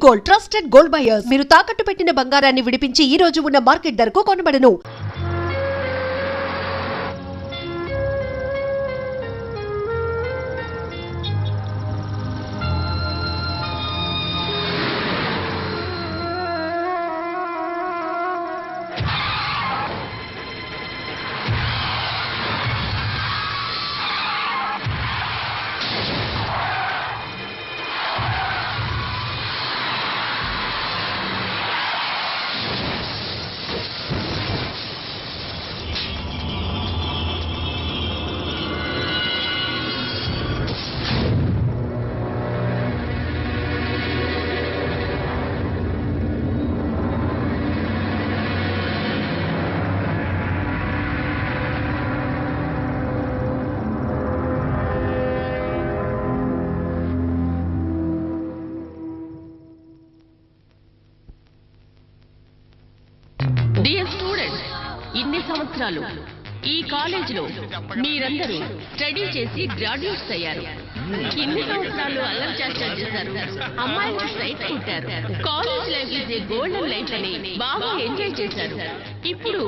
Gold trusted gold buyers మీరు తాకట్టు పెట్టిన బంగారాన్ని విడిపించి ఈ రోజు ఉన్న మార్కెట్ ధరకు కొనబడను. డియర్ స్టూడెంట్స్, ఇన్ని సంవత్సరాలు ఈ కాలేజీలో మీరందరూ స్టడీ చేసి గ్రాడ్యుయేట్స్ అయ్యారు. ఇన్ని సంవత్సరాలు అల్లరి చేశారు, అమ్మాయిలు సైట్ కొట్టారు. College life is a golden life అని బాగా ఎంజాయ్ చేశారు. ఇప్పుడు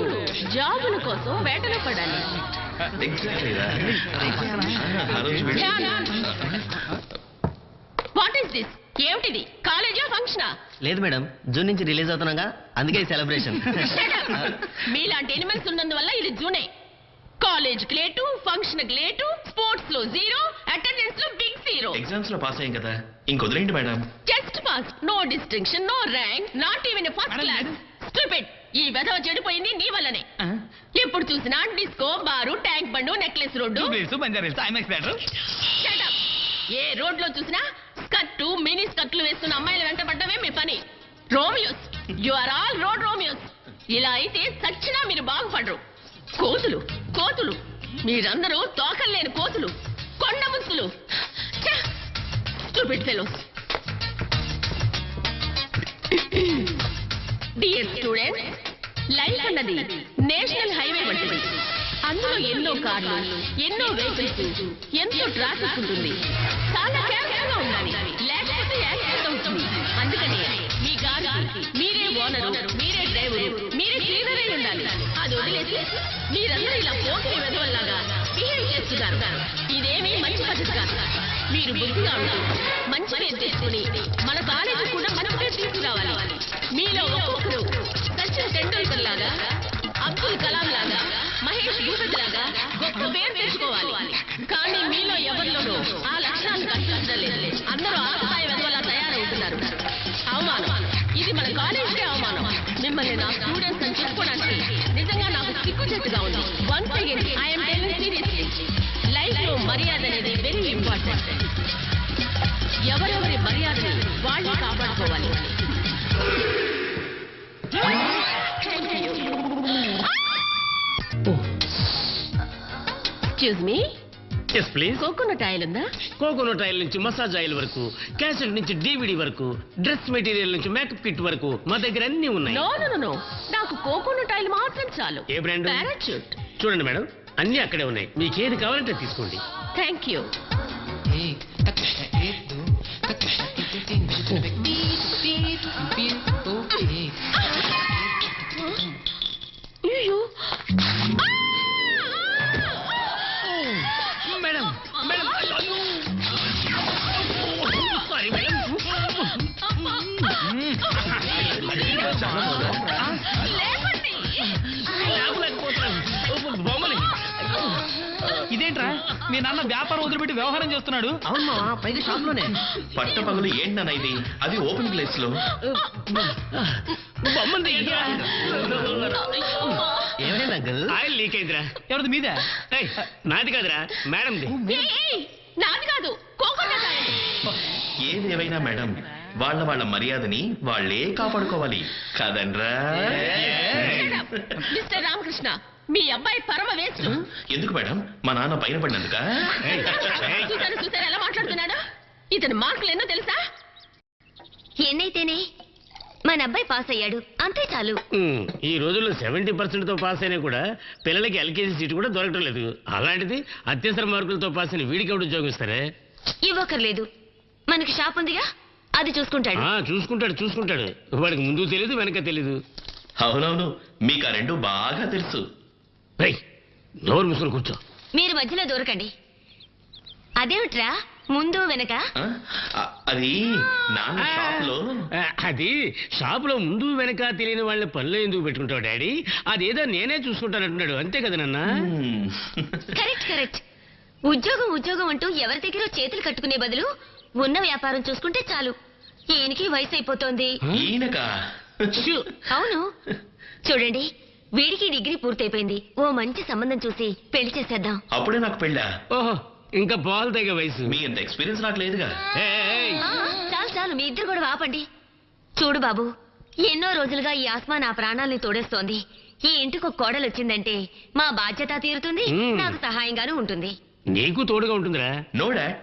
జాబుల కోసం వేటలో పడాలి. What is this? ఏమిటిది? కాలేజా ఫంక్షనా? లేదు మేడం, జూన్ నుంచి రిలీజ్ అవుతున్నాగా, అందుకే సెలబ్రేషన్. మీలాంటి ఎనిమల్స్ ఉన్నందువల్ల ఇది జూనే. College late, function late, sports లో 0, అటెండెన్స్ లో బిగ్ 0. ఎగ్జామ్స్ లో పాస్ అయ్యాం కదా, ఇంకొదిలేండి madam. Just pass, no distinction, no rank, not even first class. Stupid. ఈ వెధవ చెడిపోయింది నీ వల్లనే. ఎప్పుడు చూసినా disco, bar, Tank Bund, Necklace Road. ఏ రోడ్ లో చూసినా స్కర్టు, మినీ స్కర్ట్లు వేస్తున్న అమ్మాయిలు వెంటబడ్డమే మీ పని. Romeos, you are all road Romeos. ఇలా అయితే సచ్చినా మీరు బాగుపడరు. కోతులు కోతులు, మీరందరూ తోకల్లేని కోతులు, కొండ ముచ్చులు. Stupid fellows. Dear students, life అన్నది నేషనల్ హైవే వంటిది. అందులో ఎన్నో కార్లు, ఎన్నో వెహికల్స్, ఎంతో ట్రాఫిక్ ఉంటుంది. చాలా కేర్ఫుల్ గా ఉండాలి, లేకపోతే యాక్సిడెంట్ అవుతుంది. అందుకని మీ గారికి మీరే ఓనరు, మీరే డ్రైవరు, మీరే క్లీనర్ అయి ఉండాలి. అది వదిలేసి మీరందరూ ఇలా పోటీ వెదవల్లాగా బిహేవ్ చేస్తున్నారు. ఇదేమీ మంచి పద్ధతి కాదు. మీరు బుద్ధిగా ఉంటూ మంచి పేరు తెచ్చుకుని మన కాలేజీ కూడా మంచి పేరు తీసుకురావాలి. మీలో ఒక్కొక్కరు సచిన్ టెండూల్కర్ లాగా, అబ్దుల్ కలాం లాగా, మహేష్ భూపతి లాగా గొప్ప పేరు తెచ్చుకోవాలి. కానీ మీలో ఎవరిలోనూ ఆ లక్షణాలు కనిపించడం లేదు. అందరూ ఆకతాయి వెదవలా తయారవుతున్నారు. అవమానం. ఇది మన కాలేజీకే అవమానం. మిమ్మల్ని నా స్టూడెంట్స్ అని చెప్పుకోవడానికి నిజంగా నాకు సిగ్గుచేటుగా ఉంది. Once again I'm telling seriously, life లో మర్యాద అనేది వెరీ ఇంపార్టెంట్. ఎవరెవరి మర్యాదని వాళ్ళే కాపాడుకోవాలి. Excuse me. Yes please. Coconut oil ఉందా? కోకోనట్ ఆయిల్ నుంచి మసాజ్ ఆయిల్ వరకు, క్యాసెట్ నుంచి DVD వరకు, డ్రెస్ మెటీరియల్ నుంచి మేకప్ కిట్ వరకు మా దగ్గర అన్ని ఉన్నాయి. నో నో నో, నాకు కోకోనట్ ఆయిల్ మాత్రం చాలు. ఏ బ్రాండ్? పారాచూట్. చూడండి మేడం, అన్ని అక్కడే ఉన్నాయి, మీకు ఏది కావాలంటే తీసుకోండి. Thank you. అయ్యో మేడం, మేడం, సారీ మేడం. ఇదేంట్రా, మీ నాన్న వ్యాపారం వదిలిపెట్టి వ్యవహారం చేస్తున్నాడు? అవును, పైగా షాప్ లోనే. పట్ట పగులు ఏంటన్నా ఇది? అది ఓపెన్ ప్లేస్ లో. ఏమైనా అంకుల్? ఆయిల్ లీక్ అయిందిరా. ఎవరిది? మీదే? ఏయ్, నాది కాదురా, మేడంది. నాది కాదు, కోకోనట్ ఆయిల్. ఏది ఏవైనా మేడం, వాళ్ళ మర్యాదని వాళ్ళే కాపాడుకోవాలి కదన్రా. మిస్టర్ రామకృష్ణ, మీ అబ్బాయి పరమ వేస్ట్. ఎందుకు మేడం? మా నాన్న పైన పడినందుక? చూసారు ఎలా మాట్లాడుతున్నాడు? ఇతని మార్కులు ఎన్నో తెలుసా? ఎన్నైతేనే మన అబ్బాయి పాస్ అయ్యాడు, అంతే చాలు. ఈ రోజుల్లో 70% తో పాస్ అయినా కూడా పిల్లలకి LKG సీట్ కూడా దొరకడం లేదు. అలాంటిది అత్యవసర మార్కులతో పాస్ అయిన వీడికి ఎవడు ఉద్యోగం ఇస్తారే? ఇవ్వకర్లేదు, మనకి షాప్ ఉందిగా, అది చూసుకుంటాడు. చూసుకుంటాడు వాడికి ముందు తెలీదు వెనక తెలీదు. అవునవును, మీకు ఆ రెండు బాగా తెలుసు. రేయ్, నోరు మూసుకొని కూర్చో. మీరు మధ్యలో దూరకండి. అదేమిట్రా ముందు వెనక? అది నాన్న షాప్లో. అది షాపులో ముందు వెనక తెలియని వాళ్ళ పనులు ఎందుకు పెట్టుకుంటావు డాడీ? అదేదో నేనే చూసుకుంటానంటున్నాడు, అంతే కదా నాన్న? కరెక్ట్. ఉద్యోగం అంటూ ఎవరి దగ్గర చేతులు కట్టుకునే బదులు ఉన్న వ్యాపారం చూసుకుంటే చాలు. ఈయనకి వయసు అయిపోతోంది. ఈయనకా? అవును, చూడండి, వీడికి డిగ్రీ పూర్తయిపోయింది. ఓ మంచి సంబంధం చూసి పెళ్లి చేసేద్దాం. అప్పుడే నాకు పెళ్ళా? ఓహో, ఇంకా పాలు తగ్గ వయసు. మీ అంత ఎక్స్పీరియన్స్ నాకు లేదుగా. చాలు మీ ఇద్దరు కూడా ఆపండి. చూడు బాబు, ఎన్నో రోజులుగా ఈ ఆస్మా నా ప్రాణాల్ని తోడేస్తోంది. ఈ ఇంటికి ఒక కోడలు వచ్చిందంటే మా బాధ్యత తీరుతుంది, నాకు సహాయంగానూ ఉంటుంది. నీకు తోడుగా ఉంటుందిరా. నో డాడ్,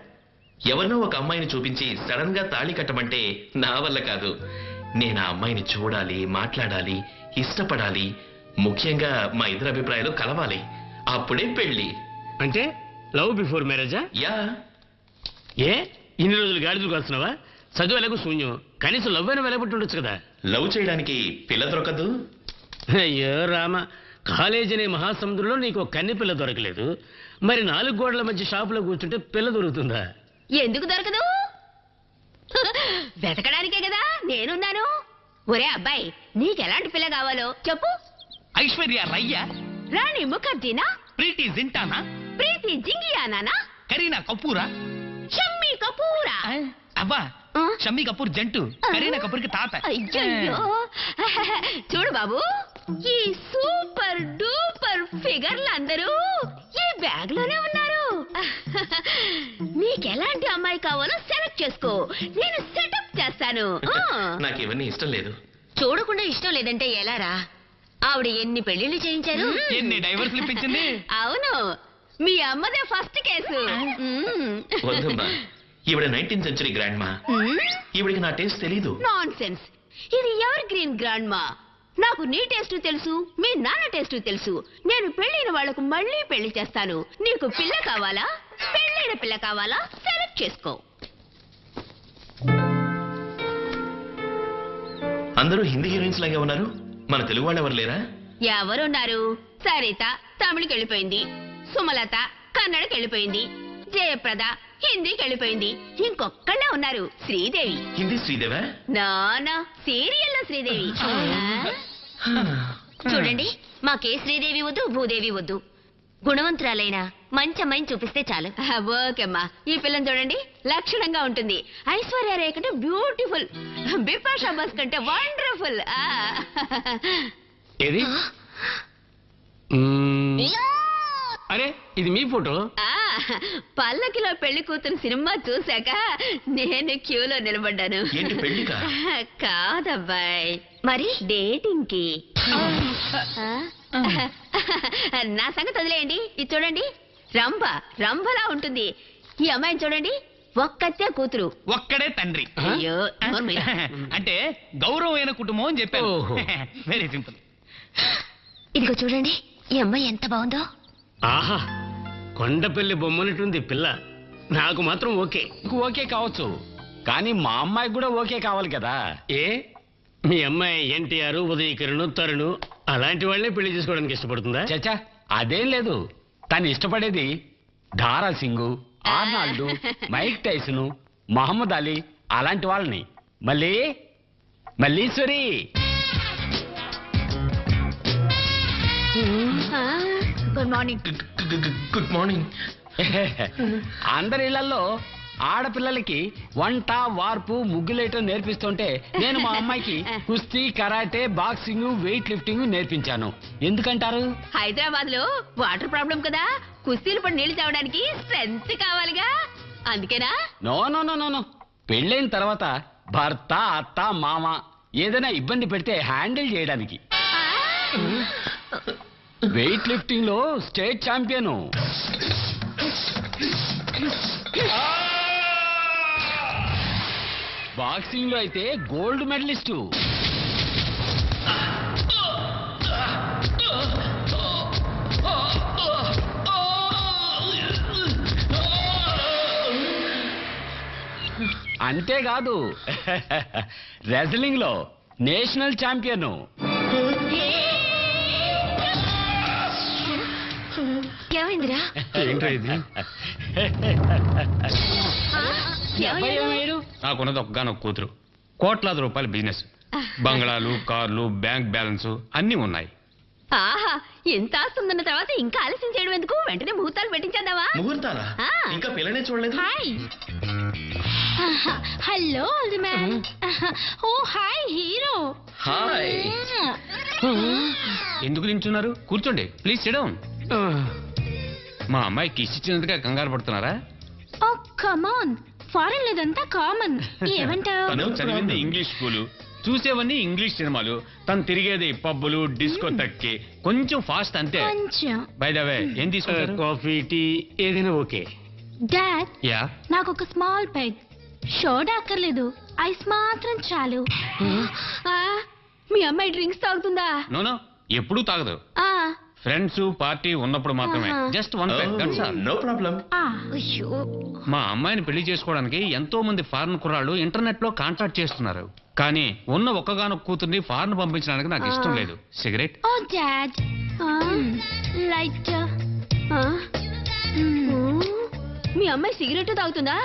ఎవరినో ఒక అమ్మాయిని చూపించి సడన్ గా తాళి కట్టమంటే నా వల్ల కాదు. నేను ఆ అమ్మాయిని చూడాలి, మాట్లాడాలి, ఇష్టపడాలి. ముఖ్యంగా మా ఇద్దరు అభిప్రాయాలు కలవాలి. అప్పుడే పెళ్లి. అంటే లవ్ బిఫోర్ మ్యారేజా? యా. ఏ ఇన్ని రోజులు గాడిదలు కాస్తున్నావా? చదువు ఎలాగో శూన్యం, కనీసం లవ్ అయినా వెలబట్టి ఉండొచ్చు కదా. లవ్ చేయడానికి పిల్ల దొరకదు. అయ్యో రామ, కాలేజ్ అనే మహాసముద్రంలో నీకు ఒక కన్నె పిల్ల దొరకలేదు, మరి 4 గోడల మధ్య షాపులో కూర్చుంటే పిల్ల దొరుకుతుందా? ఎందుకు దొరకదు? వెతకడానికే కదా నేనున్నాను. ఒరే అబ్బాయి, నీకెలాంటి పిల్ల కావాలో చెప్పు. ఐశ్వర్య రయ్య, రాణి ముఖర్జీనా, ప్రీతి జింటానా, ప్రీతి జింగియానా, కరీనా కపూరా? షమ్మీ కపూరా? అవ్వా, ఆ? షమ్మీ కపూర్ జంటు, కరీనా కపూర్ కి తాత. అయ్యయ్యో. చూడు బాబు, ఈ సూపర్ డూపర్ ఫిగర్లు అందరూ ఈ బ్యాగ్ లోనే ఉన్నారు. నీకెలాంటి అమ్మాయి కావాలో సెలెక్ట్ చేసుకో, నేను సెటప్ చేస్తాను. నాకు ఇవన్నీ ఇష్టం లేదు. చూడకుండా ఇష్టం లేదంటే ఎలారా? ఆవిడ ఎన్ని పెళ్లిళ్ళు చేయించారు, ఎన్ని డైవర్స్ ఇప్పించింది. అవును, మీ అమ్మదే ఫస్ట్ కేసు. వద్దమ్మా, ఈవిడ 19th సెంచరీ గ్రాండ్ మా. ఈవిడికి నా టేస్ట్ తెలీదు. Non sense. ఇది ఎవర్ గ్రీన్ గ్రాండ్ మా. నాకు నీ టేస్ట్ తెలుసు, మీ నాన్న టేస్ట్ తెలుసు. నేను పెళ్ళైన వాళ్లకు మళ్ళీ పెళ్లి చేస్తాను. నీకు పిల్ల కావాలా, పెళ్ళైన పిల్ల కావాలా, సెలెక్ట్ చేసుకో. అందరూ హిందీ హీరోయిన్స్ లాగే ఉన్నారు, మన తెలుగు వాళ్ళు ఎవరు లేరా? ఎవరున్నారు? సరిత తమిళకి వెళ్ళిపోయింది, సుమలత కన్నడకి వెళ్ళిపోయింది, జయప్రద హిందీకి వెళ్ళిపోయింది. ఇంకొక్కళ్ళే ఉన్నారు, శ్రీదేవి. హిందీ శ్రీదేవా? నానా సీరియల్లో శ్రీదేవి. చూడండి, మాకే శ్రీదేవి వద్దు, భూదేవి వద్దు. గుణవంతురాలైన మంచి అమ్మాయిని చూపిస్తే చాలు. ఓకేమ్మా, ఈ పిల్లని చూడండి, లక్షణంగా ఉంటుంది. ఐశ్వర్య రేయ్ కంటే బ్యూటిఫుల్, బిపాషా బస్ కంటే వండర్ఫుల్. ఏది? అరే, ఇది మీ ఫోటో? పల్లకిలో పెళ్లి కూతురు సినిమా చూశాక నేను క్యూలో నిలబడ్డాను. ఏంటి పెళ్లికా? కాదబ్బాయి, మరి డేటింగ్ కి. నా సంగతి వదిలేయండి. ఇది చూడండి, రంభలా ఉంటుంది. ఈ అమ్మాయిని చూడండి, ఒక్కతే కూతురు, ఒక్కడే తండ్రి. అయ్యో నోరు మూయి. అంటే గౌరవమైన కుటుంబం అని చెప్పారు. ఓహో. Very simple. ఇదిగో చూడండి, ఈ అమ్మాయి ఎంత బాగుందో. ఆహా, కొండపల్లి బొమ్మనటుంది పిల్ల. నాకు మాత్రం ఓకే. ఓకే కావచ్చు, కానీ మా అమ్మాయికి కూడా ఓకే కావాలి కదా. ఏ మీ అమ్మాయి ఎన్టీఆర్, ఉదయకిరణ్, తరుణ్ అలాంటి వాళ్ళే పెళ్లి చేసుకోవడానికి ఇష్టపడుతుందా? చచ్చా, అదేం లేదు. తను ఇష్టపడేది Dara Singh, Arnold, Mike Tyson, Muhammad Ali అలాంటి వాళ్ళని. Malleswari. Good morning. Good morning. అందరి ఇళ్లలో ఆడపిల్లలకి వంట, వార్పు, ముగ్గులేయటం నేర్పిస్తుంటే నేను మా అమ్మాయికి కుస్తీ, కరాటే, బాక్సింగ్, వెయిట్ లిఫ్టింగ్ నేర్పించాను. ఎందుకంటారు? హైదరాబాద్ లో వాటర్ ప్రాబ్లం కదా, కుస్తీలు పడి నీళ్లు తాగడానికి స్ట్రెంత్ కావాలిగా, అందుకేనా? No no no no no. పెళ్ళైన తర్వాత భర్త, అత్త, మామ ఏదైనా ఇబ్బంది పెడితే హ్యాండిల్ చేయడానికి. వెయిట్ లిఫ్టింగ్ లో స్టేట్ ఛాంపియన్. బాక్సింగ్ లో అయితే గోల్డ్ మెడలిస్టు. అంతేకాదు రెజ్లింగ్ లో నేషనల్ ఛాంపియన్. ఏమైందిరా? నాకున్నది ఒక్కగానొక్క కూతురు, కోట్లాది రూపాయల బిజినెస్, బంగ్లాలు, కార్లు, బ్యాంక్ బ్యాలెన్స్ అన్నీ ఉన్నాయి. ఆహా, ఎంత ఆస్తుందన్న తర్వాత ఇంకా ఆలస్యం చేయడం ఎందుకు? వెంటనే ముహూర్తాలు పెట్టించేద్దామా? ముహూర్తాలా? ఇంకా పిల్లనే చూడలేదు. Hi. Hello old man. Oh hi hero. Hi. ఎందుకు నించున్నారు? కూర్చోండి ప్లీజ్, సిట్ డౌన్. మా అమ్మాయి కిస్ ఇచ్చినందుకే కంగారు పడుతున్నారా? Oh come on, foreign లేదంతా common. ఏమంటావు? తను చదివింది ఇంగ్లీష్ స్కూలు, చూసేవన్నీ ఇంగ్లీష్ సినిమాలు, తను తిరిగేది పబ్బులు, డిస్కో తక్కి, కొంచెం ఫాస్ట్ అంతే. కొంచెం. బై ద వే ఏం తీసుకుంటారు? కాఫీ, టీ ఏదైనా ఓకే. Dad, yeah. నాకు ఒక స్మాల్ పెగ్. షోడా అక్కర్లేదు, ఐస్ మాత్రం చాలు. మీ అమ్మాయి డ్రింక్స్ తాగుతుందా? నో ఎప్పుడూ తాగదు. ఫ్రెండ్స్ పార్టీ ఉన్నప్పుడు మాత్రమే. Just one peg, that's all. No problem. అయ్యో, మా అమ్మాయిని పెళ్లి చేసుకోవడానికి ఎంతో మంది ఫారెన్ కుర్రాళ్ళు ఇంటర్నెట్ లో కాంటాక్ట్ చేస్తున్నారు. కానీ ఉన్న ఒక్కగానొక్క కూతుర్ని ఫారెన్ పంపించడానికి నాకు ఇష్టం లేదు. సిగరెట్? Oh dad, light. మీ అమ్మాయి సిగరెట్ తాగుతుందా?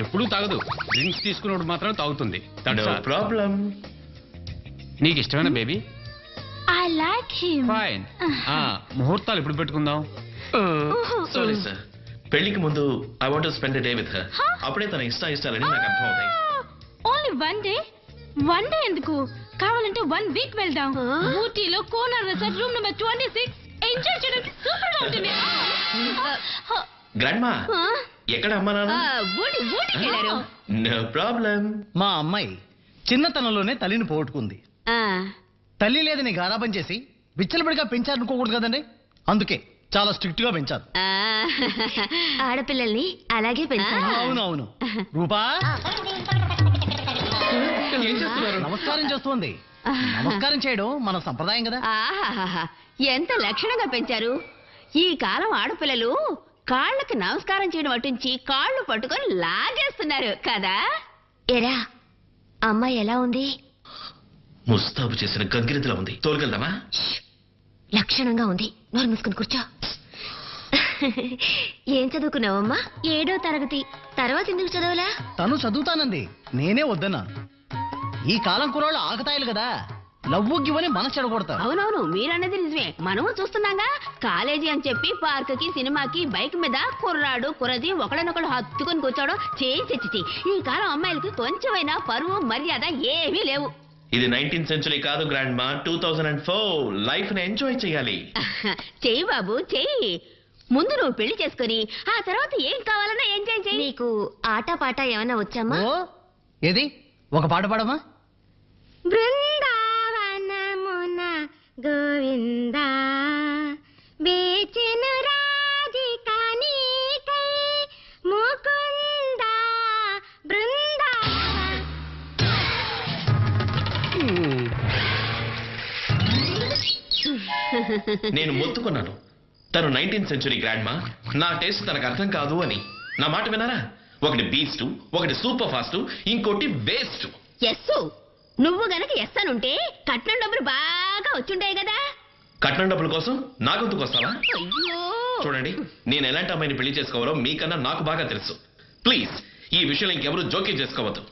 ఎప్పుడూ తాగదు, డ్రింక్స్ తీసుకున్నప్పుడు మాత్రం తాగుతుంది. No problem. నీకు ఇష్టమైన baby? I like him. Fine. ముహూర్తాలు ఎప్పుడు పెట్టుకుందాం? సారీ సార్, పెళ్లికి ముందు I want to spend day with her. అప్పుడే తన ఇష్టాలని నాకు అర్థం అవుతాయి. Only one day? One day ఎందుకు? కావాలంటే 1 వీక్ వెళ్దాం. ఊటీలో కోనార్ రిసార్ట్ రూమ్ నెంబర్ 26 ఎంజాయ్ చేయడానికి సూపర్ గా ఉంటుంది. గ్రాండ్ మా, ఎక్కడ అమ్మా నాన్న? ఊటీకి వెళ్ళారు. No problem. మా అమ్మాయి చిన్నతనంలోనే తల్లిని పోగొట్టుకుంది. తల్లి లేదని గారాబం చేసి విచ్చలబడిగా పెంచారనుకోకూడదు కదండి. అందుకే చాలా స్ట్రిక్ట్ గా పెంచారు. ఆడపిల్లల్ని అలాగే పెంచాలి. అవునవును. రూపా నమస్కారం చేస్తుంది. నమస్కారం చేయడం మన సంప్రదాయం కదా. ఆహాహా, ఎంత లక్షణంగా పెంచారు. ఈ కాలం ఆడపిల్లలు కాళ్ళకి నమస్కారం చేయడం అటుంచి కాళ్ళు పట్టుకొని లాగేస్తున్నారు కదా. ఎరా, అమ్మాయి ఎలా ఉంది? ముస్తాబు చేసిన గంగిరెద్దులా ఉంది. తోలుకెళ్దామా? లక్షణంగా ఉంది. నోరు మూసుకుని కూర్చో. ఏం చదువుకున్నావమ్మా? 7వ తరగతి. తర్వాత ఎందుకు చదవలా? తను చదువుతానంది, నేనే వద్దన్నా. ఈ కాలం కుర్రాళ్ళు ఆకతాయిలు కదా, లవ్వుగివని మనసు చెడగొడతారు. అవునవును, మీరన్నది నిజమే. మనము చూస్తున్నాగా. కాలేజీ అని చెప్పి పార్కుకి, సినిమాకి, బైక్ మీద కుర్రాడు కుర్రది ఒకళ్ళనొకళ్ళు హత్తుకుని కూర్చోవడం చేయించి ఈ కాలం అమ్మాయిలకి కొంచెమైనా పరువు మర్యాద ఏమీ లేవు. ఇది 19th సెంచురీ కాదు గ్రాండ్ మా, 2004. లైఫ్ ని ఎంజాయ్ చేయాలి. చెయ్యి బాబు, చెయ్యి. ముందు నువ్వు పెళ్లి చేసుకుని ఆ తర్వాత ఏం కావాలన్నా ఎంజాయ్ చెయ్యి. నీకు ఆట పాట ఏమైనా వచ్చామా? ఓ, ఏది ఒక పాట పాడమా? బృందావనమున గోవిందా వేచెను రాధిక నీకై ముకుందా నేను మొత్తుకున్నాను, తను 19th సెంచురీ గ్రాండ్ మా, నా టేస్ట్ తనకు అర్థం కాదు అని. నా మాట విన్నారా? ఒకటి బీస్ట్, ఒకటి సూపర్ ఫాస్ట్, ఇంకోటి వేస్ట్. ఎస్సు, నువ్వు గనక ఎస్ అనుంటే కట్నం డబ్బులు బాగా వచ్చుంటాయి కదా. కట్నం డబ్బుల కోసం నా గొంతుకు వస్తావా? అయ్యో, చూడండి, నేను ఎలాంటి అమ్మాయిని పెళ్లి చేసుకోవాలో మీకన్నా నాకు బాగా తెలుసు. ప్లీజ్ ఈ విషయంలో ఇంకెవరూ జోక్యం చేసుకోవద్దు.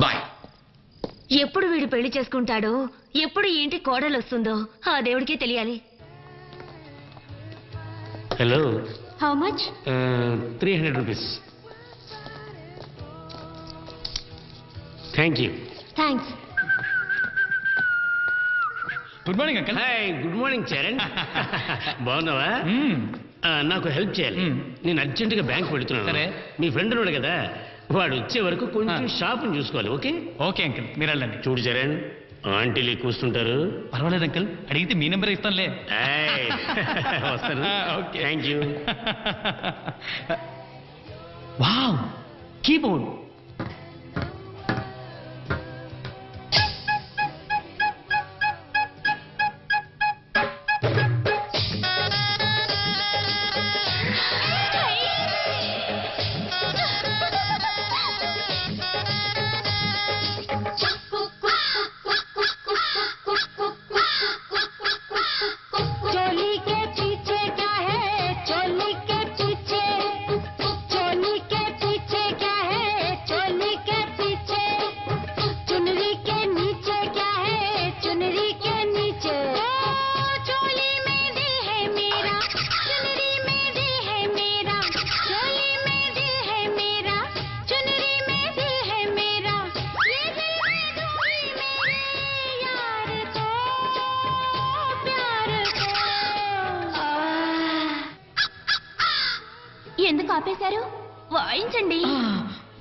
బాయ్. ఎప్పుడు వీడు పెళ్లి చేసుకుంటాడో, ఎప్పుడు ఈ ఇంటి కోడలు వస్తుందో ఆ దేవుడికే తెలియాలి. Hello. How much? 300 rupees. Thank you. Thanks. Good morning uncle. Hi, good morning Charan. బాగున్నావా? నాకు హెల్ప్ చేయాలి. నేను అర్జెంటుగా బ్యాంక్ పెడుతున్నాను. సరే. మీ ఫ్రెండ్ ఉన్నాడు కదా, వాడు వచ్చే వరకు కొంచెం షాపుని చూసుకోవాలి. ఓకే? ఓకే అంకల్, మీరు వెళ్ళండి. చూడు చరణ్, ఆంటీలు కూర్చుంటారు. పర్వాలేదు అంకల్, అడిగితే మీ నెంబర్ ఇస్తానులే. వస్తాను. Okay, thank you. Wow, keyboard. ఆపేశారు? వాయించండి.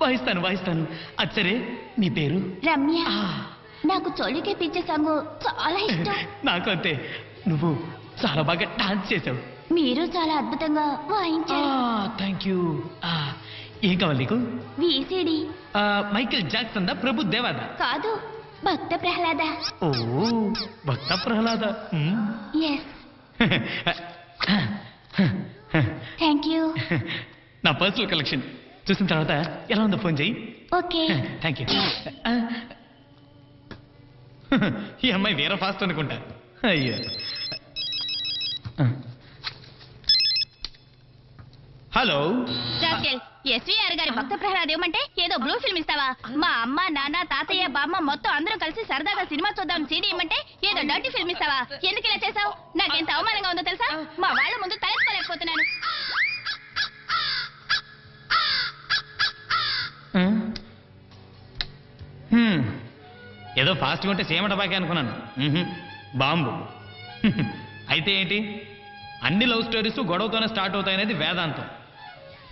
వాయిస్తాను వాయిస్తాను. అది సరే, నీ పేరు? రమ్య. నాకు చోళికే పిచ్చే సాంగ్ చాలా ఇష్టం. నాకు అంతే. నువ్వు చాలా బాగా డాన్స్ చేసావు. మీరు చాలా అద్భుతంగా వాయించారు. Thank you. ఏం కావాలి నీకు? విసిడి. మైకేల్ జాక్సన్ దా, ప్రభు దేవాదా? కాదు, భక్త ప్రహ్లాద. ఓ, భక్త ప్రహ్లాద. ఎస్. Thank you. నా పర్సనల్ కలెక్షన్ చూసిన తర్వాత ఎలా ఉందో ఫోన్ చెయ్యి. ఓకే. Thank you. ఈ అమ్మాయి వేరే ఫాస్ట్ అనుకుంటా. అయ్యో. హలో. ఎస్వీఆర్ గారి భక్త ప్రహ్లాద్ ఏమంటే ఏదో బ్లూ ఫిల్మ్ ఇస్తావా? మా అమ్మ నాన్న తాతయ్య బామ్మ మొత్తం అందరం కలిసి సరదాగా సినిమా చూద్దాం సీడీ ఇమ్మంటే ఏదో డర్టీ ఫిల్మ్ ఇస్తావా? ఎందుకు ఇలా చేసావు? నాకెంత అవమానంగా ఉందో తెలుసా? మా వాళ్ళ ముందు తలెత్తుకోలేకపోతున్నాను. ఏదో ఫాస్ట్గా ఉంటే సేమట బాకే అనుకున్నాను. బాంబు. అయితే ఏంటి? అన్ని లవ్ స్టోరీస్ గొడవతోనే స్టార్ట్ అవుతాయనేది వేదాంతం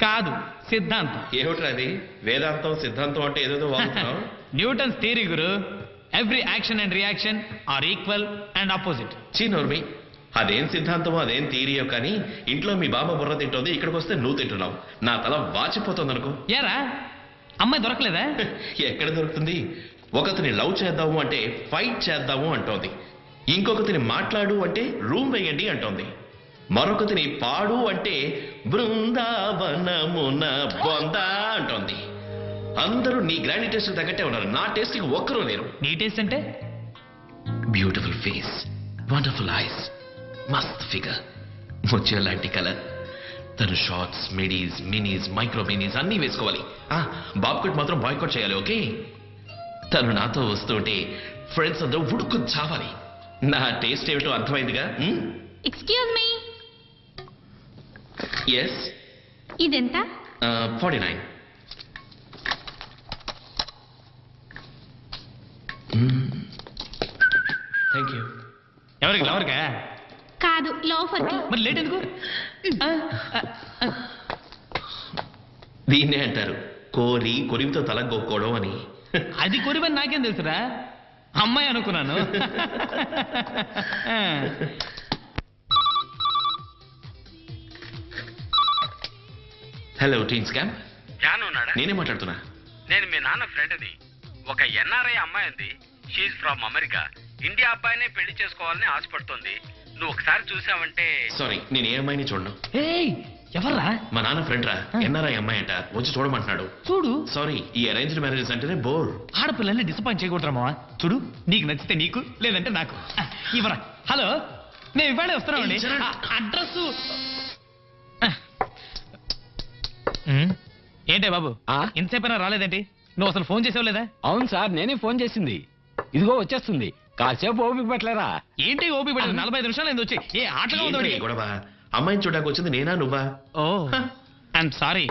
కాదు, సిద్ధాంతం. ఏమిట్రా అది? వేదాంతం సిద్ధాంతం అంటే ఏదేదో వాడుతున్నావు. న్యూటన్స్ థియరీ గురు. Every action and reaction are equal and opposite. చీనోర్మి, అదేం సిద్ధాంతమో అదేం థియరీయో కానీ ఇంట్లో మీ బామ్మ బుర్ర తింటోంది, ఇక్కడికి వస్తే నువ్వు తింటున్నావు. నా తల వాచిపోతుంది అనుకో. ఏరా, అమ్మాయి దొరకలేదా? ఎక్కడ దొరుకుతుంది? ఒకరిని లవ్ చేద్దాము అంటే ఫైట్ చేద్దాము అంటోంది, ఇంకొకరిని మాట్లాడు అంటే రూమ్ వేయండి అంటోంది, మరొకరిని పాడు అంటే బృందావనమున బొందా అంటోంది. అందరూ నీ గ్రాండ్ టేస్ట్ తగ్గట్టే ఉన్నారు, నా టేస్ట్కి ఒక్కరూ లేరు. నీ టేస్ట్ అంటే? బ్యూటిఫుల్ ఫేస్, వండర్ఫుల్ ఐస్, మస్త్ ఫిగర్, ముత్యం లాంటి కలర్. తను shorts, midis, minis, micro minis అన్నీ వేసుకోవాలి. బాబ్కట్ మాత్రం బాయ్కట్ చేయాలి, ఓకే? తను నాతో వస్తుంటే ఫ్రెండ్స్ అందరూ ఉడుకు చావాలి. నా టేస్ట్ ఏమిటో అర్థమైందిగా? Excuse me. ఎస్. ఇదెంత? 49. Thank you. ఎవరికి? లవర్కా? కాదు, లోఫర్కి. మరి లేట్ ఎందుకు? దీన్నే అంటారు కోరి కొరివితో తల గొక్కోవడం అని. అది కొరివని నాకేం తెలుసురా, అమ్మాయి అనుకున్నాను. Hello teens camp. జానున్నాడా? నేనే మాట్లాడుతున్నా. నేను మీ నాన్న ఫ్రెండ్ని. ఒక ఎన్ఆర్ఐ అమ్మాయి ఉంది. She's from America. ఇండియా అబ్బాయినే పెళ్లి చేసుకోవాలని ఆశపడుతోంది. నువ్వు ఒకసారి చూసావంటే. సారీ, నేను ఏ అమ్మాయిని చూడను. ఎవర్రా? మా నాన్న ఫ్రెండ్ రా, ఎన్ఆర్ఐ అమ్మాయి అంట, వచ్చి చూడమంటున్నాడు. చూడు. సారీ, ఈ అరేంజ్డ్ మ్యారేజెస్ అంటేనే బోర్. ఆడపిల్లల్ని డిసప్పాయింట్ చేయకూడరా మావా. చూడు, నీకు నచ్చితే నీకు, లేదంటే నాకు. ఇవ్వరా. హలో, నేను ఇవాళే వస్తున్నామండి. అడ్రస్ ఏంటే బాబు, ఇంతసేపైనా రాలేదేంటి? నువ్వు అసలు ఫోన్ చేసావు లేదా? అవును సార్, నేనే ఫోన్ చేసింది. ఇదిగో వచ్చేస్తుంది. కాసేపు ఓపిక పట్టలేరా? ఏంటి ఓపిక పట్టలేదు? 45 నిమిషాలు ఏంది వచ్చి? ఏ ఆటగా ఉందో ఏంటి గొడవ? అమ్మాయిని చూడడానికి వచ్చింది నేనా నువ్వా? ఓ, ఐఎమ్ సారీ.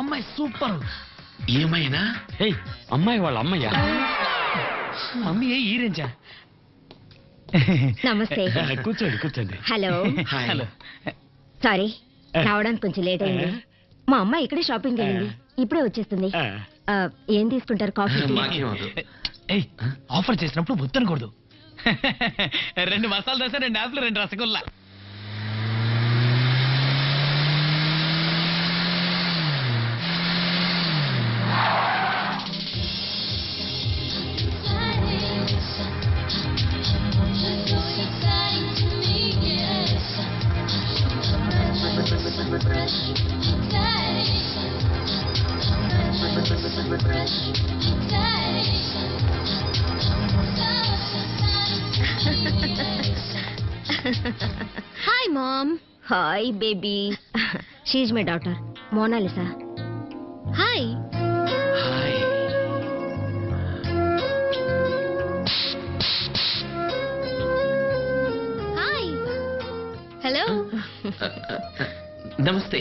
అమ్మాయి సూపర్. ఏమైనా? అమ్మాయి వాళ్ళ అమ్మయ్యా. మమ్మీ ఈ రేంజా? నమస్తే. కూర్చోండి కూర్చోండి. హలో. హలో. సారీ, రావడానికి కొంచెం లేట్ అయింది. మా అమ్మ ఇక్కడే షాపింగ్ వెళ్ళింది, ఇప్పుడే వచ్చేస్తుంది. ఏం తీసుకుంటారు? కాఫీ? ఆఫర్ చేసినప్పుడు వద్దనకూడదు. 2 మసాలా దోశ, 2 యాప్లు, 2 rasgulla. Hi mom. Hi baby. She's my daughter Monalisa. Hi. Hi. Hi. Hello. Namaste.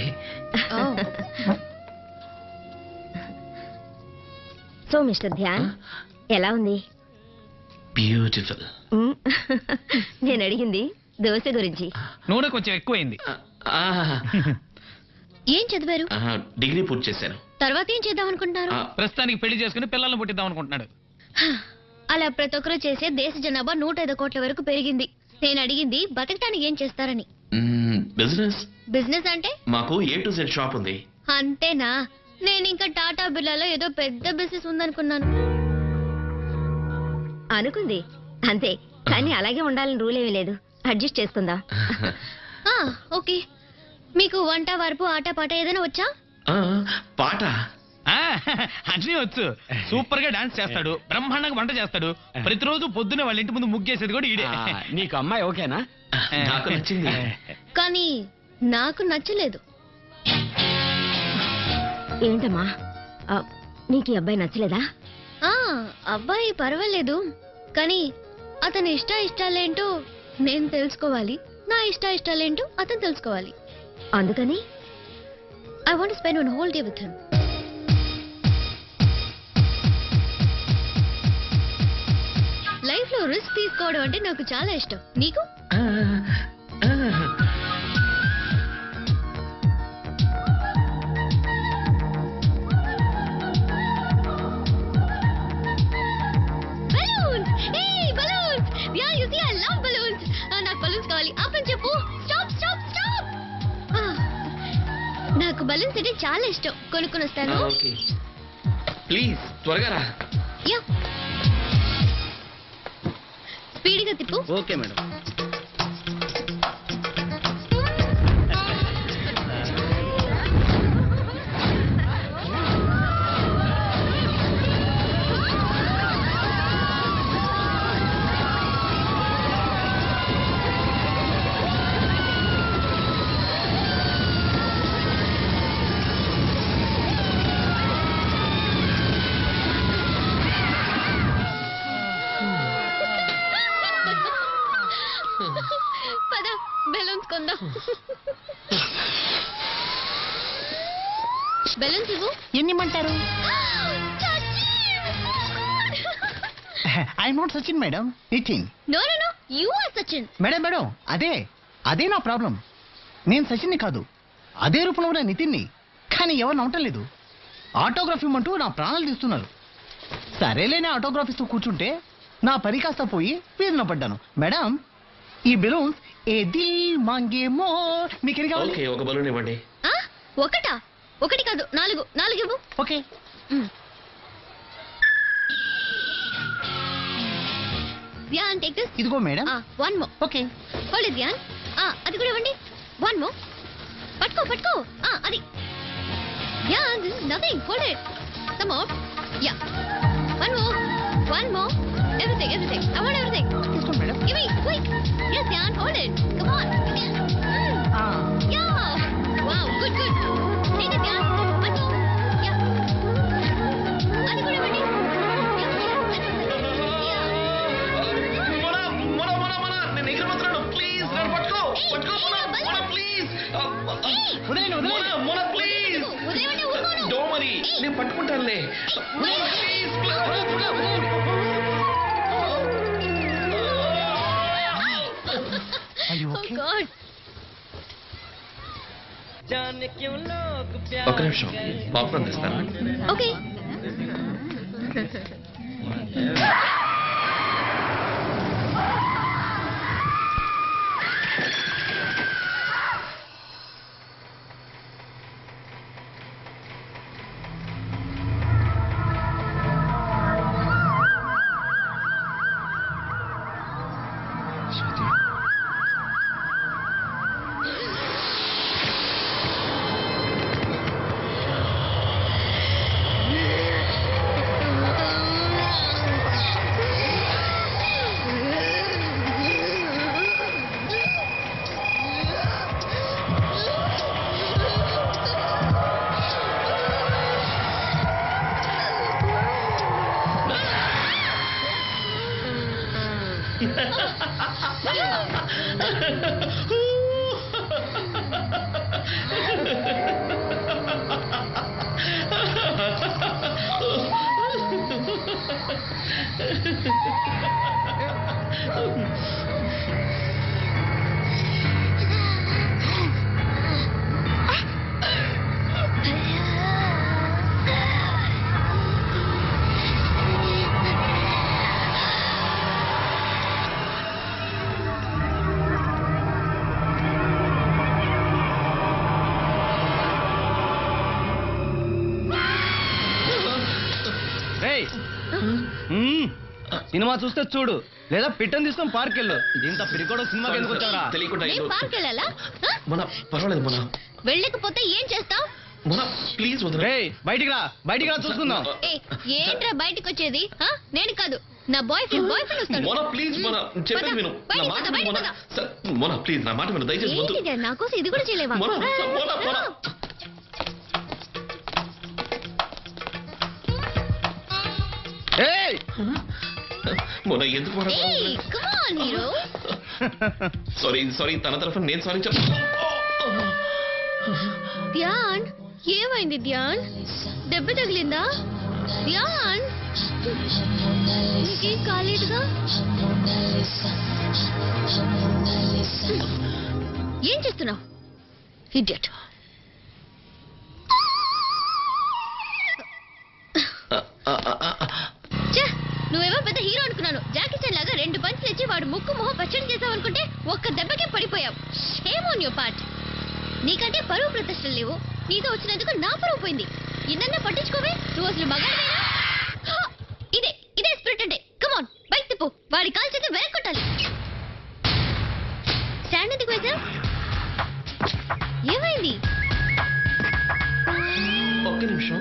So mister Dhyan ఎలా ఉంది? బ్యూటిఫుల్. నేను అడిగింది దోశ గురించి. నూనె కొంచెం ఎక్కువైంది. ఏం చదివారు? డిగ్రీ పూర్తి చేశాను. తర్వాత ఏం చేద్దాం అనుకుంటున్నారు? ప్రస్తుతానికి పెళ్లి చేసుకుని పిల్లల్ని పుట్టిద్దాం అనుకుంటున్నాడు. అలా ప్రతి ఒక్కరూ చేసే దేశ జనాభా 105 కోట్ల వరకు పెరిగింది. నేను అడిగింది బతకడానికి ఏం చేస్తారని. బిజినెస్. బిజినెస్ అంటే? మాకు A to Z షాప్ ఉంది. అంతేనా? నేను ఇంకా టాటా బిర్లాలో ఏదో పెద్ద బిజినెస్ ఉందనుకున్నాను. అనుకుంది అంతే, కానీ అలాగే ఉండాలని రూల్ ఏమీ లేదు. అడ్జస్ట్ చేసుకుందాం. ఓకే. మీకు వంట వరపు ఆట పాట ఏదైనా వచ్చా? పాట అన్నీ వచ్చు. సూపర్ గా డాన్స్ చేస్తాడు, బ్రహ్మాండంగా వంట చేస్తాడు. ప్రతిరోజు పొద్దునే వాళ్ళ ఇంటి ముందు ముగ్గేసేది కూడా ఈడే. నీకు అమ్మాయి ఓకేనా? నాకు నచ్చింది, కానీ నాకు నచ్చలేదు. ఏంటమ్మా, నీకు ఈ అబ్బాయి నచ్చలేదా? అబ్బాయి పర్వాలేదు, కానీ అతని ఇష్టాలేంటో నేను తెలుసుకోవాలి, నా ఇష్టాలేంటో అతను తెలుసుకోవాలి. అందుకని I want spend one whole day with him. Life లో రిస్క్ తీసుకోవడం అంటే నాకు చాలా ఇష్టం. నీకు? నాకు బలూన్స్ అంటే చాలా ఇష్టం. కొనుక్కొని వస్తాను. ప్లీజ్ త్వరగా రా. స్పీడ్గా తిప్పు. Okay madam. పద బెలూన్స్ కొందాం. బెలూన్స్ ఇవ్వు. ఎన్నిమంటారు? I not Sachin madam, Nitin. No no no, you are Sachin. Madam అదే నా ప్రాబ్లం. నేను సచిన్ని కాదు, అదే రూపంలో ఉన్న నితిన్ని. కానీ ఎవరు నమ్మటం లేదు. ఆటోగ్రాఫ్ ఇమ్మంటూ నా ప్రాణాలు తీస్తున్నారు. సరేలేని ఆటోగ్రాఫ్ ఇస్తూ కూర్చుంటే నా పని కాస్త పోయి వీధిన పడ్డాను. మేడం, ఈ బెలూన్స్ ఏ దిల్ మాంగే మోర్ మీకు ఎన్ని కావాలి? ఓకే, ఒక బలూన్ ఇవ్వండి. ఒకటా? ఒకటి కాదు, 4 ఇవ్వు. ఓకే. Dhyan, take this. ఇదిగో madam. One more. Okay. Hold it Dhyan. అది కూడా ఇవ్వండి. వన్ మోర్. పట్టుకో. అది Dhyan, this is nothing. Hold it. Some more. Yeah. One more. Everything. I want everything. తీసుకోండి madam. Give me, quick. Yes, Jan, hold it. Come on. Yeah. Wow, good. Take it, Jan. One more. Yeah. అది కూడా ఇవ్వండి. నేను ఎగిరిపోతున్నాను. Please నన్ను పట్టుకో. Please. Please. Don't worry, నేను పట్టుకుంటానులే. ఒక నిమిషం, పాప్కార్న్ తెస్తాను. ఓకే. సినిమా చూస్తే చూడు, లేదా పిట్టని తీసుకొని పార్క్ వెళ్ళు. దీంతో పిరికోడు సినిమాకి ఎందుకు వచ్చారా? తెలియకుండా నేను పార్క్ వెళ్ళాలా? ఆ? మొన్న పర్వాలేదు మొన్న వెళ్ళకపోతే ఏం చేస్తావు? మొన్న ప్లీజ్ వదిలే. రేయ్ బయటికి రా చూసుకుందాం. ఏంట్రా బయటకు వచ్చేది? ఆ? నేను కాదు, నా బాయ్ ఫ్రెండ్ వస్తాడు. మొన్న ప్లీజ్ మొన్న చెప్పేది విను. నా మాట విను మొన్న. మొన్న ప్లీజ్ నా మాట విను దయచేసి వద్దు. ఏంటిదే, నా కోసం ఇది కూడా చేయలేవా? మొన్న మొన్న మొన్న ఏయ్ మొన్న ఎందుకు మొన్న ఏయ్, come on, hero. సారీ తన తరఫున నేను సారీ చెప్తాను. ధ్యాన్, ఏమైంది ధ్యాన్? దెబ్బ తగిలిందా? ధ్యాన్, నీకేం కాలేదుగా? ఏం చేస్తున్నావు? ఇడియట్. నువ్వేమో పెద్ద హీరో అనుకున్నాను. జాకీ చాన్ లాగా 2 పంచులు ఇచ్చి వాడు ముక్కు మొహం పచ్చడి చేసావు అనుకుంటే ఒక్క దెబ్బకే పడిపోయావు. Shame on your part. నీకంటే పరువు ప్రతిష్టలు లేవు. నీతో వచ్చినందుకు నా పరువు పోయింది. ఇదన్నా పట్టించుకోవే. నువ్వు అసలు మగాడివేనా? ఇదే స్పిరిట్ అంటే. కమాన్, బైక్ తిప్పు. వాడి కాల్ చేతి వెనక్కి కొట్టాలి. స్టాండ్ ఎందుకు వేసావు? ఏమైంది? ఒక్క నిమిషం.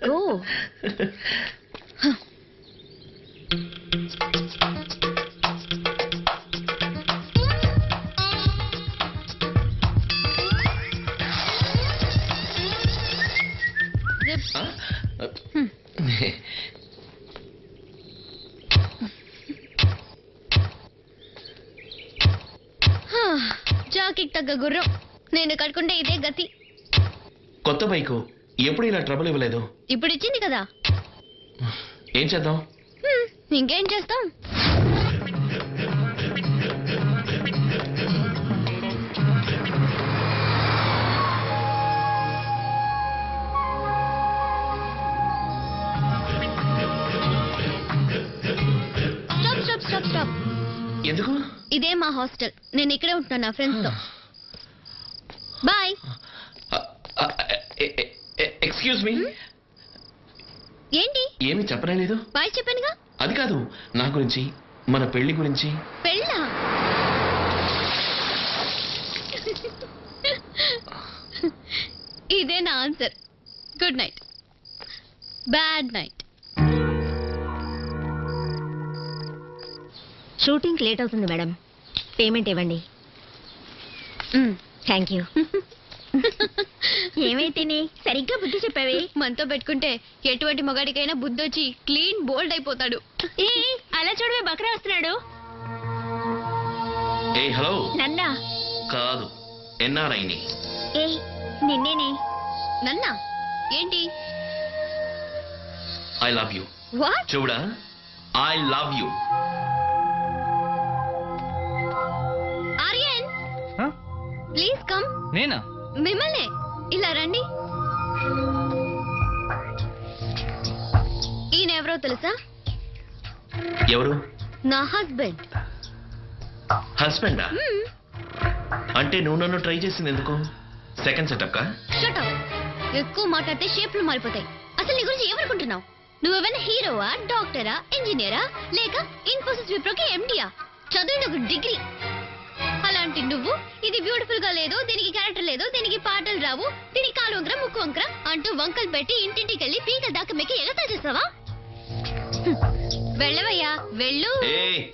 ఓ జాకీకి తగ్గ గుర్రం. నేను కట్టుకుంటే ఇదే గతి. కొత్త బైకు ఎప్పుడు ఇలా ట్రబుల్ ఇవ్వలేదు. ఇప్పుడు ఇచ్చింది కదా. ఏం చేద్దాం? ఇంకేం చేస్తాం? స్టాప్. ఎందుకు? ఇదే మా హాస్టల్. నేను ఇక్కడే ఉంటున్నాను నా ఫ్రెండ్స్ తో. బాయ్. Excuse me. ఏంటి? ఏమి చెప్పలేదు. బాయ్ చెప్పానుగా. అది కాదు, నా గురించి, మన పెళ్లి గురించి. పెళ్ళా? ఇదే నా answer. Good night. Bad night. Shooting late అవుతుంది మేడం, పేమెంట్ ఇవ్వండి. Thank you. ఏమైతేనే సరిగ్గా బుద్ధి చెప్పావే. మనతో పెట్టుకుంటే ఎటువంటి మగాడికైనా బుద్ధి వచ్చి క్లీన్ బోల్డ్ అయిపోతాడు. ఏ అలా చూడవే, బక్రా వస్తున్నాడు. ఏ హలో. నన్నా? కాదు, ఎన్ఆర్ఐని. ఏ నిన్నేనే. నన్నా? ఏంటి? I love you. వాట్? చూడా, I love you. Aryan, please come. నేనా? మిమ్మల్నే. ఇలా రండి. ఈయన ఎవరో తెలుసా? ఎవరు? నా హస్బెండ్. హస్బెండా? అంటే నువ్వు నన్ను ట్రై చేసింది ఎందుకు? సెకండ్ సెటప్ కా? Shut up. ఎక్కువ మాట్లాడితే షేప్లు మారిపోతాయి. అసలు నీ గురించి ఏమనుకుంటున్నావు? నువ్వేమైనా హీరోవా, డాక్టరా, ఇంజనీరా, లేక ఇన్ఫోసిస్ విప్రోకి ఎండియా? చదివిన ఒక డిగ్రీ. అలాంటి నువ్వు ఇది బ్యూటిఫుల్ గా లేదు, దీనికి క్యారెక్టర్ లేదు, దీనికి పాటలు రావు, దీనికి కాలు వంకర ముక్కు వంకర అంటూ వంకలు పెట్టి ఇంటింటికి వెళ్ళి పీకల దాకా మెక్కి ఎగతా చేస్తావా? వెళ్ళవయ్యా, వెళ్ళు.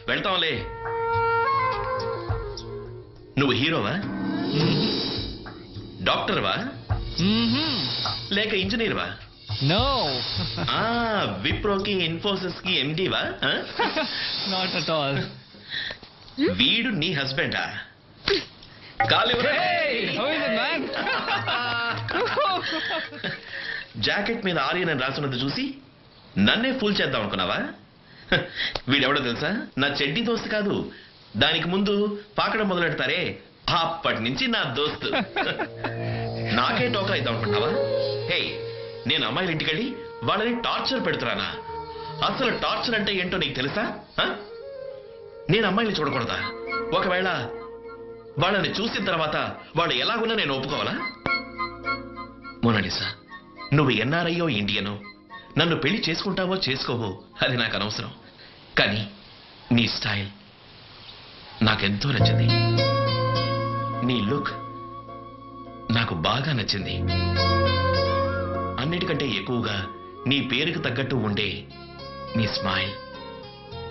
వెళ్తాంలే. నువ్వు హీరోవా, డాక్టర్వా, లేక ఇంజనీర్వా? నో. విప్రోకి ఇన్ఫోసిస్ కి ఎండివా? Not at all. వీడు నీ హస్బెండా? జాకెట్ మీద ఆర్యన్ అని రాసున్నది చూసి నన్నే ఫూల్ చేద్దాం అనుకున్నావా? వీడెవడో తెలుసా? నా చెడ్డీ దోస్తు కాదు, దానికి ముందు పాకడం మొదలెడతారే అప్పటి నుంచి నా దోస్తు. నాకే టోకా ఇద్దాం అనుకుంటావా? హే, నేను అమ్మాయిల ఇంటికెళ్ళి వాళ్ళని టార్చర్ పెడుతున్నానా? అసలు టార్చర్ అంటే ఏంటో నీకు తెలుసా? నేను అమ్మాయిని చూడకూడదా? ఒకవేళ వాళ్ళని చూసిన తర్వాత వాళ్ళు ఎలాగున్నా నేను ఒప్పుకోవాలా? మోనాలిసా, నువ్వు ఎన్ఆర్ఐయో ఇండియనో నన్ను పెళ్లి చేసుకుంటావో చేసుకోవో అది నాకు అనవసరం. కానీ నీ స్టైల్ నాకెంతో నచ్చింది. నీ లుక్ నాకు బాగా నచ్చింది. అన్నిటికంటే ఎక్కువగా నీ పేరుకు తగ్గట్టు ఉండే నీ స్మైల్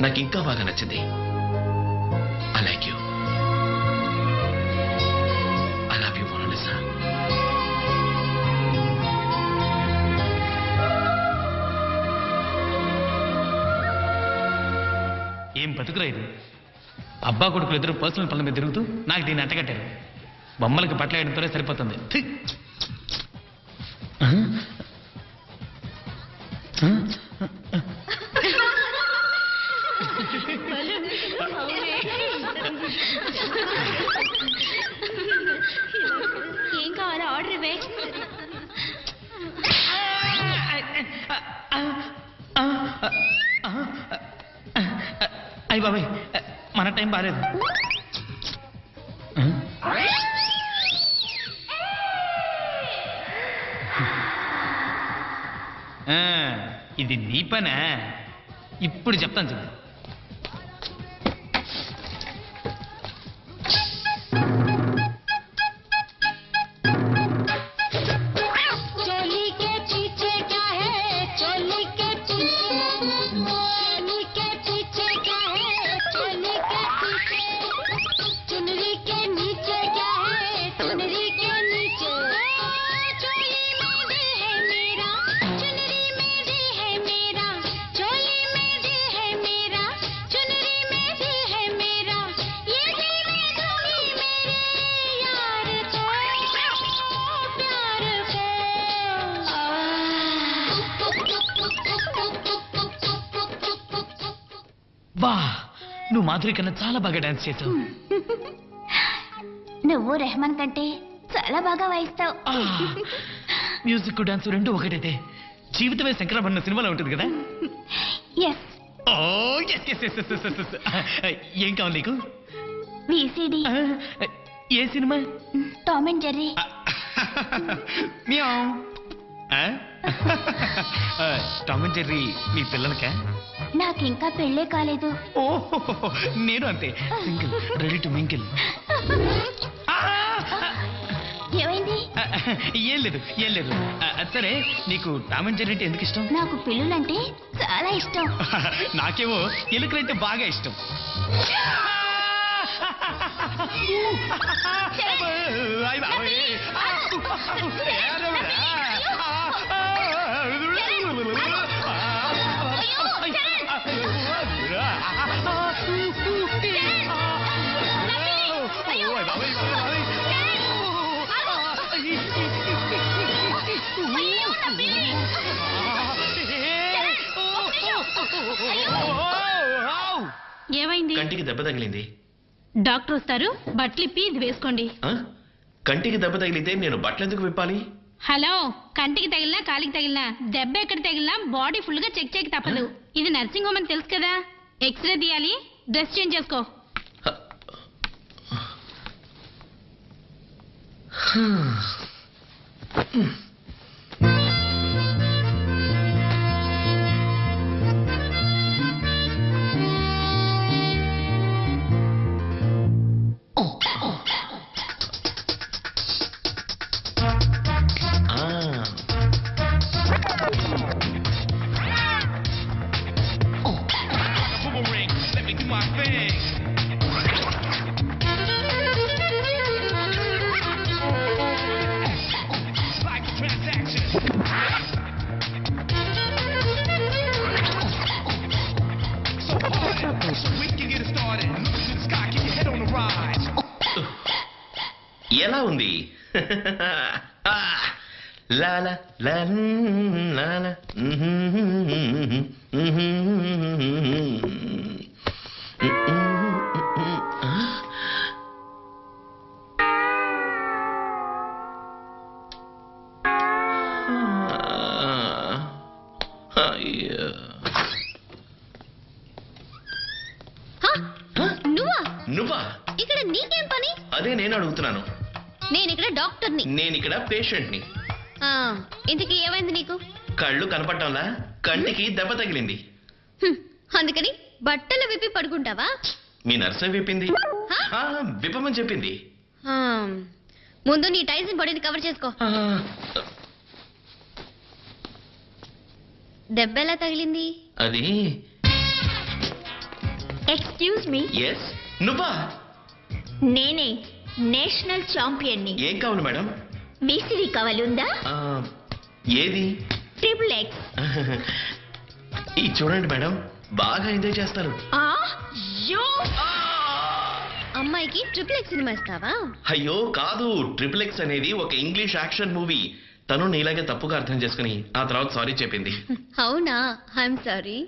నాకు ఇంకా బాగా నచ్చింది. I like you. I love you Monalisa. ఏం బతుకురా ఇది? అబ్బా కొడుకులు ఇద్దరు పర్సనల్ పనుల మీద తిరుగుతూ నాకు దీన్ని అంటగట్టారు. బొమ్మలకి పట్ల వేయడంతోనే సరిపోతుంది. థు. ఏం కావాలో ఆర్డర్ ఇవ్వే. అయ్య బాబాయ్, మన టైం బాగాలేదు. ఇది నీ పనా? ఇప్పుడు చెప్తాను చూడు. బా, నువ్వు మాధురి కన్నా చాలా బాగా డాన్స్ చేసావు. నువ్వు రెహమాన్ కంటే చాలా బాగా వాయిస్తావు. మ్యూజిక్ డాన్స్ రెండు ఒకటైతే జీవితమే శంకరాభరణ సినిమాలో ఉంటుంది కదా. Yes. Oh yes yes yes yes yes yes. ఏం కావాలి నీకు? విసిడి. ఏ సినిమా? Tom and Jerry. Meow. Tom and Jerry మీ పిల్లలకా? నాకింకా పెళ్ళే కాలేదు. ఓహో, నేను అంతే, సింగిల్, రెడీ టు మింకిల్. ఏమైంది? ఏం లేదు ఏం లేదు. సరే, నీకు టామ్ అండ్ జెర్రీ అంటే ఎందుకు ఇష్టం? నాకు పిల్లులంటే చాలా ఇష్టం. నాకేమో ఎలుకలంటే బాగా ఇష్టం. ఏమైంది? కంటికి దెబ్బ తగిలింది. డాక్టర్ వస్తారు, బట్టలు ఇప్పి ఇది వేసుకోండి. కంటికి దెబ్బ తగిలితే నేను బట్టలు ఎందుకు విప్పాలి? హలో, కంటికి తగిలినా కాలికి తగిలినా దెబ్బ ఎక్కడ తగిలినా బాడీ ఫుల్ గా చెక్ చేయక తప్పదు. ఇది నర్సింగ్ హోమ్ అని తెలుసు కదా. ఎక్స్రే తీయాలి, డ్రెస్ చేంజ్ చేసుకో. ఎలా ఉంది? లాల లాల. నువ్వా? ఇక్కడ నీకేం పని? అదే నేను అడుగుతున్నాను. నేను ఇక్కడ డాక్టర్ని. నేను ఇక్కడ పేషెంట్ని. ఇంతకీ ఏమైంది నీకు? కళ్ళు కనపడటంలా? కంటికి దెబ్బ తగిలింది. అందుకని బట్టలు విప్పి పడుకుంటావా? మీ నర్సే విప్పింది. విప్పమని చెప్పింది. ముందు నీ టైల్స్ బాడీని కవర్ చేసుకో. దెబ్బ ఎలా తగిలింది? అది ఎక్స్క్యూజ్ మీ, ఎస్. నువ్వా? నేనే నేషనల్ ఛాంపియన్ ని. ఏం కావాలి మేడం? విసిరి కావాలుందా? ఏది? Triple X. ఈ చూడండి మేడం, బాగా ఎంజాయ్ చేస్తారు. అమ్మాయికి ట్రిపుల్ ఎక్స్ సినిమా ఇస్తావా? అయ్యో కాదు, ట్రిపుల్ ఎక్స్ అనేది ఒక ఇంగ్లీష్ యాక్షన్ మూవీ. తను నీలాగే తప్పుగా అర్థం చేసుకుని ఆ తర్వాత సారీ చెప్పింది. అవునా? I'm sorry.